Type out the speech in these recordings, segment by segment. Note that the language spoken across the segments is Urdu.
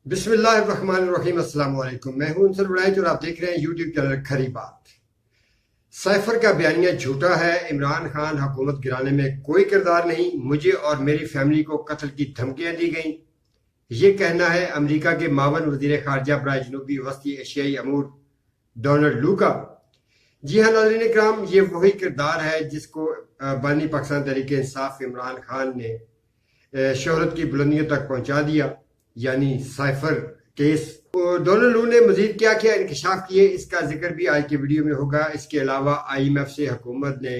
بسم اللہ الرحمن الرحیم۔ السلام علیکم، میں ہوں انصر وڑائچ اور آپ دیکھ رہے ہیں یوٹیوب چینل کھری بات۔ سائفر کا بیانیہ جھوٹا ہے۔ عمران خان حکومت گرانے میں کوئی کردار نہیں، مجھے اور میری فیملی کو قتل کی دھمکیاں دی گئیں، یہ کہنا ہے امریکہ کے معاون وزیر خارجہ برائے جنوبی وسطی ایشیائی امور ڈونلڈ لو کا۔ جی ہاں ناظرین اکرام، یہ وہی کردار ہے جس کو بانی پاکستان تحریک انصاف عمران خان نے شہرت کی بلندیوں تک پہنچا دیا، یعنی سائفر کیس۔ ڈونلڈ لو نے مزید کیا کیا انکشاف کیے، اس کا ذکر بھی آج کی ویڈیو میں ہوگا۔ اس کے علاوہ IMF سے حکومت نے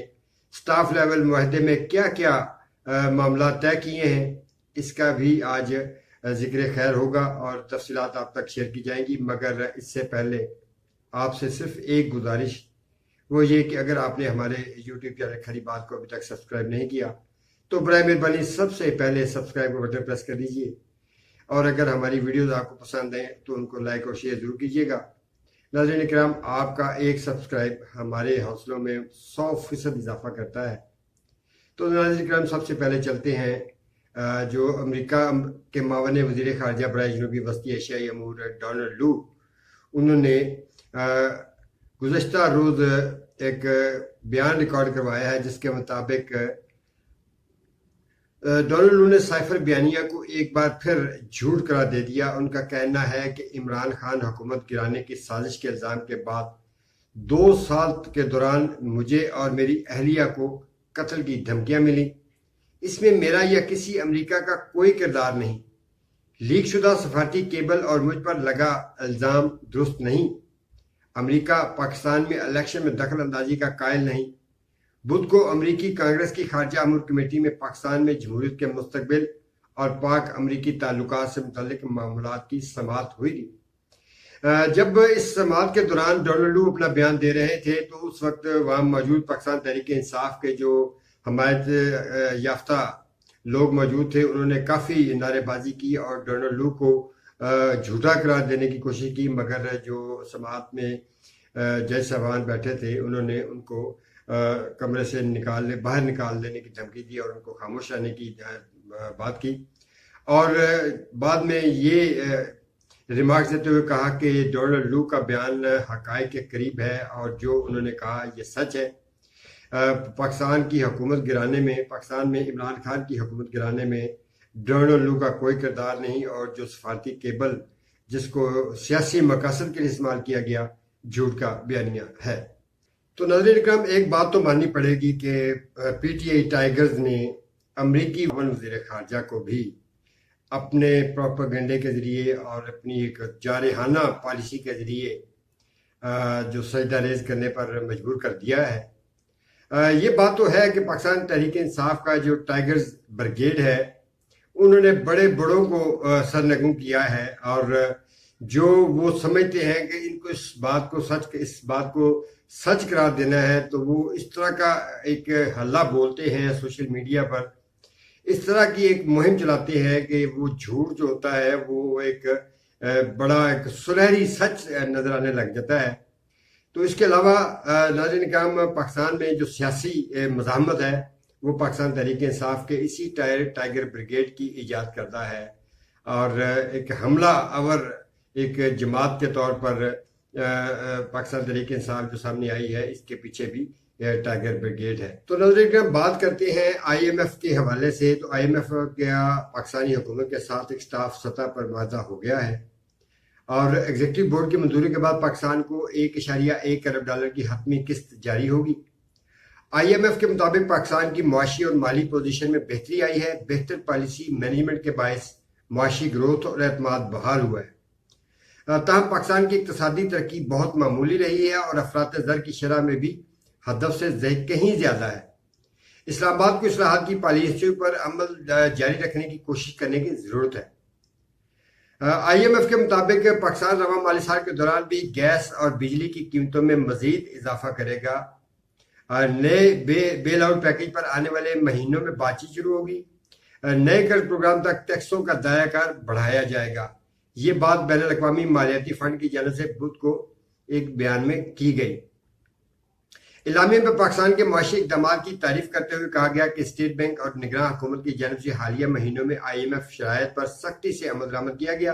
سٹاف لیول معاہدے میں کیا کیا معاملات طے کیے ہیں، اس کا بھی آج ذکر خیر ہوگا اور تفصیلات آپ تک شیئر کی جائیں گی۔ مگر اس سے پہلے آپ سے صرف ایک گزارش، وہ یہ کہ اگر آپ نے ہمارے یوٹیوب چینل کھری بات کو ابھی تک سبسکرائب نہیں کیا تو برائے مہربانی سب سے پہلے سبسکرائب کا بٹن پریس کر دیجئے، اور اگر ہماری ویڈیوز آپ کو پسند ہیں تو ان کو لائک اور شیئر ضرور کیجیے گا۔ ناظرین اکرام، آپ کا ایک سبسکرائب ہمارے حوصلوں میں 100% اضافہ کرتا ہے۔ تو ناظرین اکرام، سب سے پہلے چلتے ہیں جو امریکہ کے معاون وزیر خارجہ برائے جنوبی وسطی ایشیائی امور ڈونلڈ لو، انہوں نے گزشتہ روز ایک بیان ریکارڈ کروایا ہے جس کے مطابق ڈونلڈ لو نے سائفر بیانیہ کو ایک بار پھر جھوٹ قرار دے دیا۔ ان کا کہنا ہے کہ عمران خان حکومت گرانے کی سازش کے الزام کے بعد 2 سال کے دوران مجھے اور میری اہلیہ کو قتل کی دھمکیاں ملی، اس میں میرا یا کسی امریکہ کا کوئی کردار نہیں، لیک شدہ سفارتی کیبل اور مجھ پر لگا الزام درست نہیں، امریکہ پاکستان میں الیکشن میں دخل اندازی کا قائل نہیں۔ بدھ کو امریکی کانگریس کی خارجہ امور کمیٹی میں پاکستان میں جمہوریت کے مستقبل اور پاک امریکی تعلقات سے متعلق معاملات کی سماعت ہوئی تھی۔ جب اس سماعت کے دوران ڈونلڈ لو اپنا بیان دے رہے تھے تو اس وقت وہاں موجود پاکستان تحریک انصاف کے جو حمایت یافتہ لوگ موجود تھے، انہوں نے کافی نعرے بازی کی اور ڈونلڈ لو کو جھوٹا قرار دینے کی کوشش کی، مگر جو سماعت میں جج صاحبان بیٹھے تھے انہوں نے ان کو کمرے سے باہر نکال دینے کی دھمکی دی اور ان کو خاموش رہنے کی بات کی، اور بعد میں یہ ریمارکس دیتے ہوئے کہا کہ ڈونلڈ لو کا بیان حقائق کے قریب ہے اور جو انہوں نے کہا یہ سچ ہے۔ پاکستان کی حکومت گرانے میں، پاکستان میں عمران خان کی حکومت گرانے میں ڈونلڈ لو کا کوئی کردار نہیں، اور جو سفارتی کیبل جس کو سیاسی مقاصد کے لیے استعمال کیا گیا، جھوٹ کا بیانیہ ہے۔ تو ناظرین اکرام، ایک بات تو ماننی پڑے گی کہ PTI ٹائیگرز نے امریکی معاون وزیر خارجہ کو بھی اپنے پروپیگنڈے کے ذریعے اور اپنی ایک جارحانہ پالیسی کے ذریعے جو سجدہ ریز کرنے پر مجبور کر دیا ہے۔ یہ بات تو ہے کہ پاکستان تحریک انصاف کا جو ٹائیگرز بریگیڈ ہے، انہوں نے بڑے بڑوں کو سرنگوں کیا ہے، اور جو وہ سمجھتے ہیں کہ ان کو اس بات کو سچ قرار دینا ہے تو وہ اس طرح کا ایک حلہ بولتے ہیں سوشل میڈیا پر، اس طرح کی ایک مہم چلاتے ہیں کہ وہ جھوٹ جو ہوتا ہے وہ ایک بڑا ایک سنہری سچ نظر آنے لگ جاتا ہے۔ تو اس کے علاوہ ناظرین اکرام، پاکستان میں جو سیاسی مزاحمت ہے وہ پاکستان تحریک انصاف کے اسی ٹائیگر بریگیڈ کی ایجاد کردہ ہے، اور ایک حملہ آور ایک جماعت کے طور پر پاکستان تحریک انصاف جو سامنے آئی ہے، اس کے پیچھے بھی ٹائیگر بریگیڈ ہے۔ تو ناظرین اکرام، بات کرتے ہیں IMF کے حوالے سے۔ تو IMF کا پاکستانی حکومت کے ساتھ ایک سٹاف سطح پر معاہدہ ہو گیا ہے، اور ایگزیکٹو بورڈ کی منظوری کے بعد پاکستان کو $1.1 ارب کی حتمی قسط جاری ہوگی۔ IMF کے مطابق پاکستان کی معاشی اور مالی پوزیشن میں بہتری آئی ہے، بہتر پالیسی مینجمنٹ کے باعث معاشی گروتھ اور اعتماد بحال ہوا ہے۔ تاہم پاکستان کی اقتصادی ترقی بہت معمولی رہی ہے اور افراط زر کی شرح میں بھی ہدف سے کہیں زیادہ ہے۔ اسلام آباد کو اصلاحات کی پالیسیوں پر عمل جاری رکھنے کی کوشش کرنے کی ضرورت ہے۔ IMF کے مطابق پاکستان رواں مالی سال کے دوران بھی گیس اور بجلی کی قیمتوں میں مزید اضافہ کرے گا۔ نئے بیل آؤٹ پیکیج پر آنے والے مہینوں میں بات چیت شروع ہوگی۔ نئے قرض پروگرام تک ٹیکسوں کا دائرہ کار بڑھایا جائے گا۔ یہ بات بین الاقوامی مالیاتی فنڈ کی جانب سے بدھ کو ایک بیان میں کی گئی۔ اعلامیے میں پاکستان کے معاشی اقدامات کی تعریف کرتے ہوئے کہا گیا کہ اسٹیٹ بینک اور نگراں حکومت کی جانب سے حالیہ مہینوں میں IMF شرائط پر سختی سے عمل درآمد کیا گیا۔